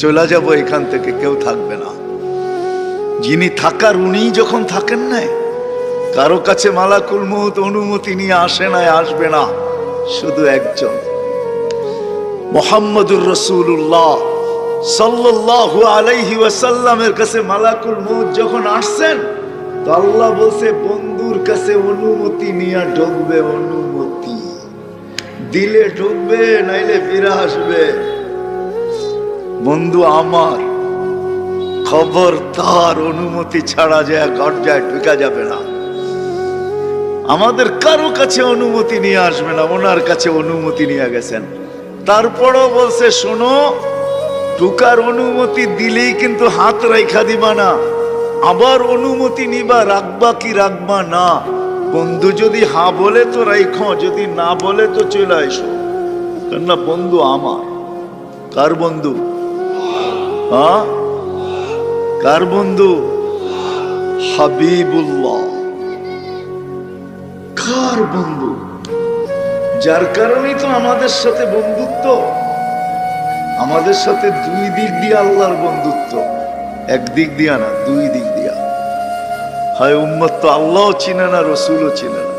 চলে যাব এখান থেকে, কেউ থাকবে না। যিনি থাকার উনিই যখন থাকেন নাই, কারো কাছে মালাকুল মউত অনুমতি নিয়ে আসে নাই, আসবে না। শুধু একজন মুহাম্মদুর রাসূলুল্লাহ সাল্লাল্লাহু আলাইহি ওয়াসাল্লামের কাছে মালাকুল মউত যখন আসছেন, তো আল্লাহ বলছে বন্ধুর কাছে অনুমতি নিয়ে ঢুকবে, অনুমতি দিলে ঢুকবে, নাইলে ফিরে আসবে। বন্ধু আমার, খবর তার অনুমতি ছাড়া যায় গর্জায় ঢুকা যাবে না। আমাদের কারো কাছে অনুমতি নিয়ে আসবে না, ওনার কাছে অনুমতি নিয়ে গেছেন। তারপরও বলছে শোনো, ঢুকার অনুমতি দিলেই কিন্তু হাত রাইখা দিবা না, আবার অনুমতি নিবা, রাখবা কি রাখবা না। বন্ধু যদি হা বলে তো রাইখো, যদি না বলে তো চলে আসো। কেননা বন্ধু আমার। কার বন্ধু? হ্যাঁ, কার বন্ধু? হাবিবুল্লাহ। কার বন্ধু? যার কারণেই তো আমাদের সাথে বন্ধুত্ব। আমাদের সাথে দুই দিক দিয়ে আল্লাহর বন্ধুত্ব, এক দিক দিয়া না, দুই দিক দিয়া। হয় উম্মত তো আল্লাহও চিনে না, রসুলও চিনে না।